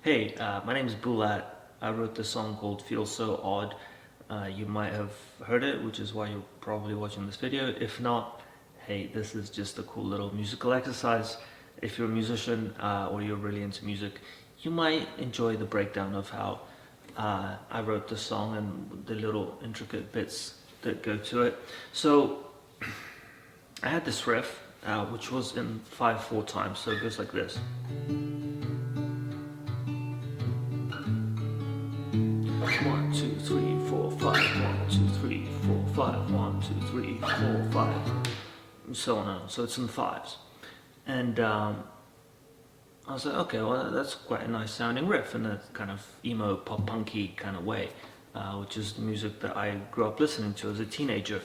Hey, my name is Bulat. I wrote this song called Feel So Odd. You might have heard it, which is why you're probably watching this video. If not, hey, this is just a cool little musical exercise. If you're a musician or you're really into music, you might enjoy the breakdown of how I wrote the song and the little intricate bits that go to it. So I had this riff, which was in 5/4 time, so it goes like this. 1, 2, 3, 4, 5. 1, 2, 3, 4, 5. 1, 2, 3, 4, 5. And so on and on. So it's in fives. And I was like, okay, well, that's quite a nice sounding riff in a kind of emo, pop punky kind of way, which is the music that I grew up listening to as a teenager.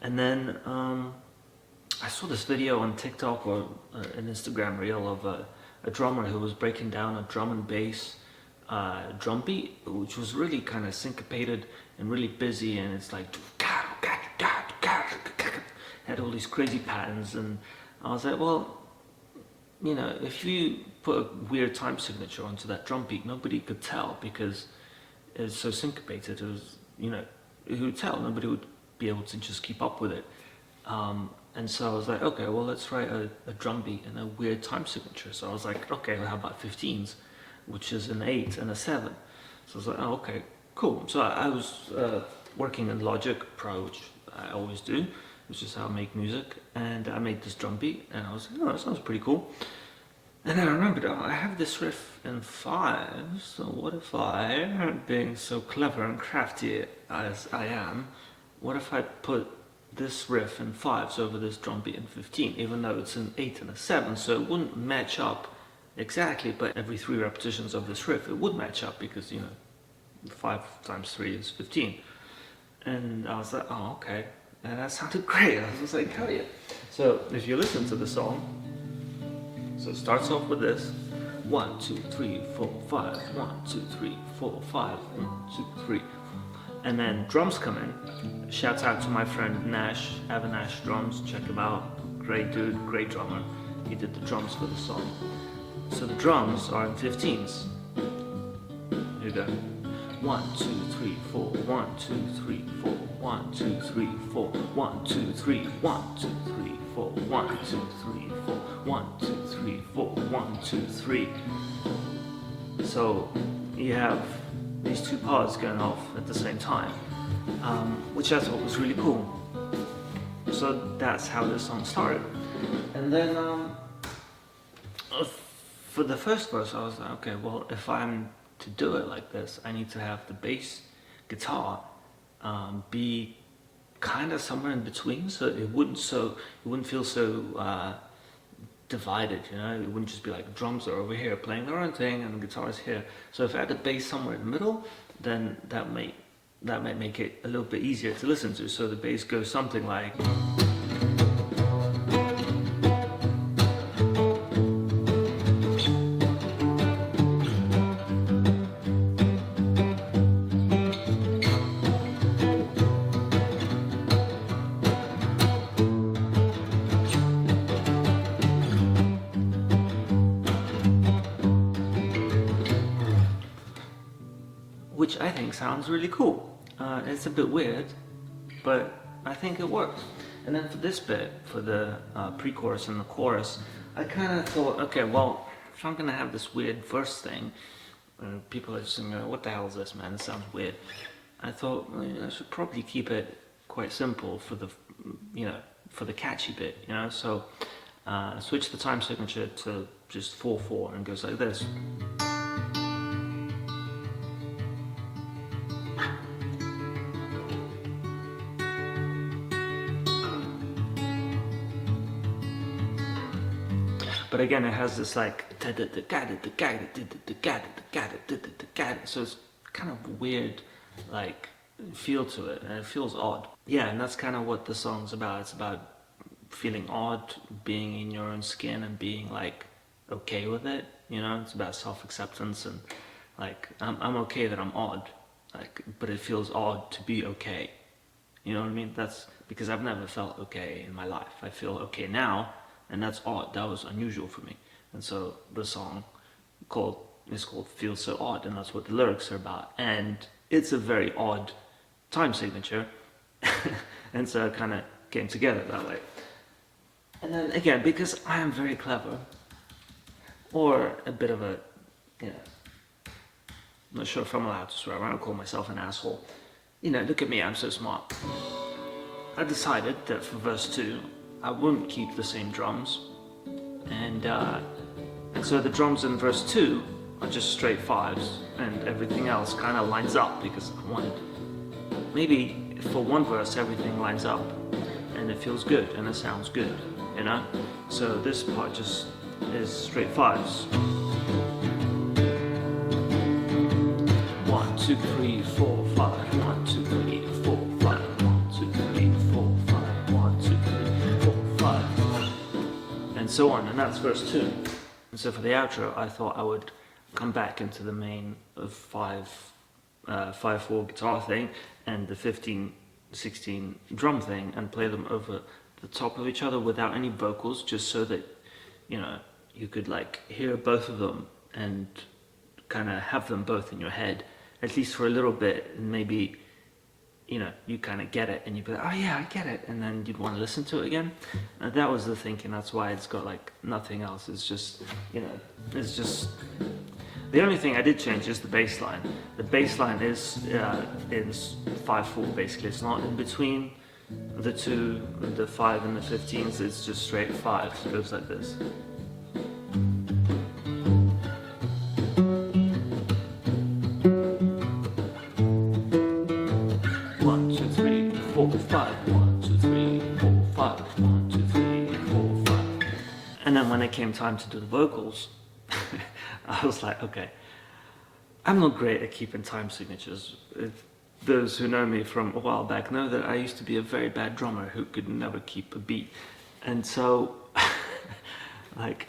And then I saw this video on TikTok or an Instagram reel of a drummer who was breaking down a drum and bass drum beat, which was really kind of syncopated and really busy, and it's like had all these crazy patterns, and I was like, well, you know, if you put a weird time signature onto that drum beat, nobody could tell because it's so syncopated. It was, you know, who would tell? Nobody would be able to just keep up with it. And so I was like, okay, well, let's write a drum beat and a weird time signature. So I was like, okay, well, how about 15s, which is an 8 and a 7. So I was like, oh, okay, cool. So I was working in Logic Pro, which I always do, which is how I make music. And I made this drum beat, and I was like, oh, that sounds pretty cool. And then I remembered, oh, I have this riff in 5, so what if I, being so clever and crafty as I am, what if I put this riff in 5s over this drum beat in 15, even though it's an 8 and a 7, so it wouldn't match up exactly, but every 3 repetitions of this riff, it would match up because, you know, 5 times 3 is 15. And I was like, oh, okay. And that sounded great. I was like, hell yeah. So if you listen to the song, so it starts off with this. 1, 2, 3, 4, 5. 1, 2, 3, 4, 5. 1, 2, 3. And then drums come in. Shouts out to my friend Nash, Evan Nash Drums. Check him out. Great dude, great drummer. He did the drums for the song. So the drums are in 15s. Here we go. 1, 2, 3, 4. 1, 2, 3, 4. 1, 2, 3, 4. 1, 2, 3. 1, 2, 3, 4. 1, 2, 3, 4. 1, 2, 3, 4. 1, 2, 3. So you have these 2 parts going off at the same time, which I thought was really cool. So that's how this song started. And then for the first verse, I was like, okay, well, if I'm to do it like this, I need to have the bass guitar be kind of somewhere in between, so it wouldn't feel so divided, you know. It wouldn't just be like drums are over here playing their own thing and the guitar is here. So if I had the bass somewhere in the middle, then that might make it a little bit easier to listen to. So the bass goes something like. Which I think sounds really cool. It's a bit weird, but I think it works. And then for this bit, for the pre-chorus and the chorus, I kind of thought, okay, well, if I'm gonna have this weird verse thing, people are just gonna go, what the hell is this, man? It sounds weird. I thought, well, I should probably keep it quite simple for the, you know, for the catchy bit, you know. So switch the time signature to just 4/4, and it goes like this. But again, it has this like, so it's kind of weird, like, feel to it, and it feels odd. Yeah, and that's kind of what the song's about. It's about feeling odd, being in your own skin, and being like okay with it. You know, it's about self-acceptance, and like I'm okay that I'm odd, like, but it feels odd to be okay. You know what I mean? That's because I've never felt okay in my life. I feel okay now, and that's odd. That was unusual for me. And so the song called It's called Feel So Odd, and that's what the lyrics are about. And it's a very odd time signature, and so it kind of came together that way. And then again, because I am very clever, or a bit of a, I'm not sure if I'm allowed to swear, I don't call myself an asshole. Look at me, I'm so smart. I decided that for verse 2, I wouldn't keep the same drums, and so the drums in verse 2 are just straight 5s, and everything else kind of lines up, because I wanted, maybe for one verse everything lines up, and it feels good, and it sounds good, So this part just is straight 5s. 1, 2, 3, 4, 5. 1, 2, 3, 4, 5. 1, 2, 3, 4, 5. 1, 2, 3, 4, 5. And so on, and that's verse 2. And so for the outro, I thought I would come back into the main of 5/4 guitar thing and the 15/16 drum thing, and play them over the top of each other without any vocals, just so that you could like hear both of them and kind of have them both in your head, at least for a little bit, and maybe you kind of get it, and you'd be like, oh yeah, I get it, and then you'd want to listen to it again. And that was the thinking. That's why it's got like nothing else. It's just it's just the only thing I did change is the bass line. The bass line is in 5/4 basically. It's not in between the two, the 5 and the 15s. It's just straight 5s. It goes like this. And then when it came time to do the vocals, I was like, okay, I'm not great at keeping time signatures. Those who know me from a while back know that I used to be a very bad drummer who could never keep a beat. And so, like,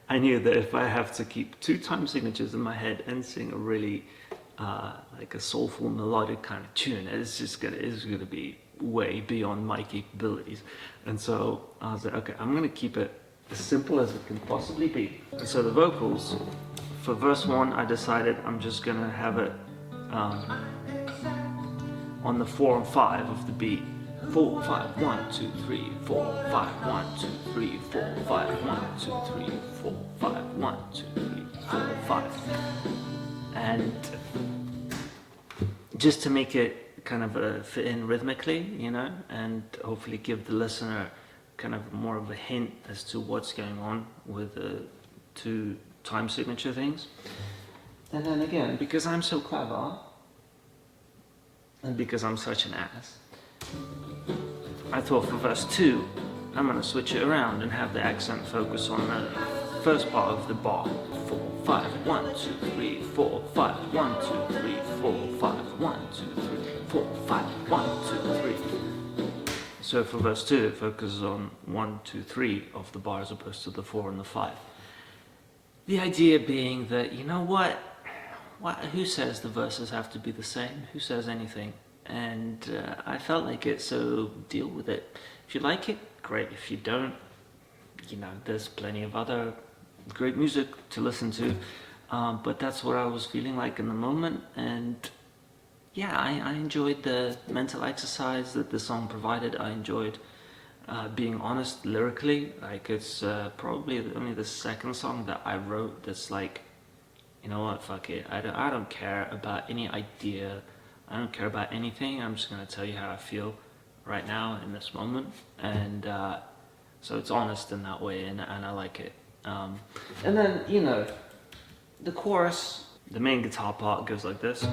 I knew that if I have to keep 2 time signatures in my head and sing a really, like a soulful melodic kind of tune, it's gonna be way beyond my capabilities. And so I was like, okay, I'm gonna keep it as simple as it can possibly be. And so the vocals, for verse 1, I decided I'm just gonna have it on the 4 and 5 of the beat. 4, 5, 1, 2, 3, 4, 5, 1, 2, 3, 4, 5, 1, 2, 3, 4, 5, 1, 2, 3, 4, 5. And just to make it kind of fit in rhythmically, and hopefully give the listener kind of more of a hint as to what's going on with the 2 time signature things. And then again, because I'm so clever, and because I'm such an ass, I thought for verse 2, I'm going to switch it around and have the accent focus on the first part of the bar. 4, 5, 1, 2, 3, 4, 5, 1, 2, 3, 4, 5, 1, 2, 3, 4, 5, 1, 2, 3. So for verse 2, it focuses on 1, 2, 3 of the bar as opposed to the 4 and the 5. The idea being that, who says the verses have to be the same? Who says anything? And I felt like it, so deal with it. If you like it, great. If you don't, there's plenty of other great music to listen to. But that's what I was feeling like in the moment, and yeah, I enjoyed the mental exercise that the song provided. I enjoyed being honest lyrically. Like, it's probably only the second song that I wrote that's like, you know what, fuck it. I don't care about any idea. I don't care about anything. I'm just gonna tell you how I feel right now in this moment. And so it's honest in that way, and I like it. And then, the chorus, the main guitar part goes like this.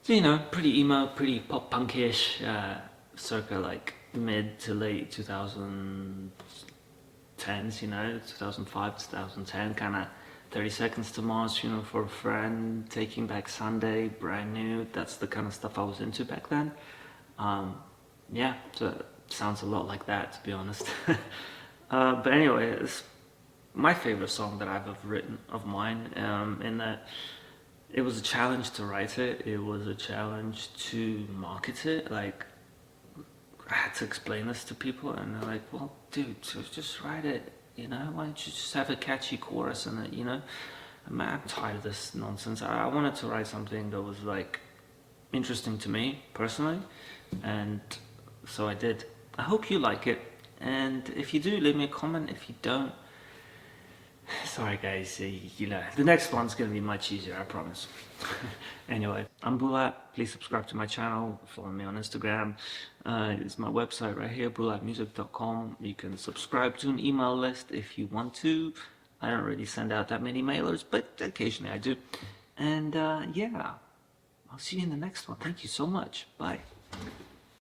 So, pretty emo, pretty pop punkish, circa like mid to late 2010s, 2005, 2010, kind of 30 Seconds to Mars, for a Friend, Taking Back Sunday, Brand New. That's the kind of stuff I was into back then. Yeah, so it sounds a lot like that, to be honest. But anyway, it's my favorite song that I've ever written of mine, in that it was a challenge to write it. It was a challenge to market it. Like, I had to explain this to people, and they're like, "Well, dude, just write it. You know, why don't you just have a catchy chorus in it? You know, I'm tired of this nonsense. I wanted to write something that was like interesting to me personally, and so I did. I hope you like it, and if you do, leave me a comment. If you don't, sorry guys, you know, the next one's gonna be much easier, I promise. Anyway, I'm Bulat. Please subscribe to my channel, follow me on Instagram. It's my website right here, bulatmusic.com. You can subscribe to an email list if you want to. I don't really send out that many mailers, but occasionally I do. And yeah, I'll see you in the next one. Thank you so much. Bye.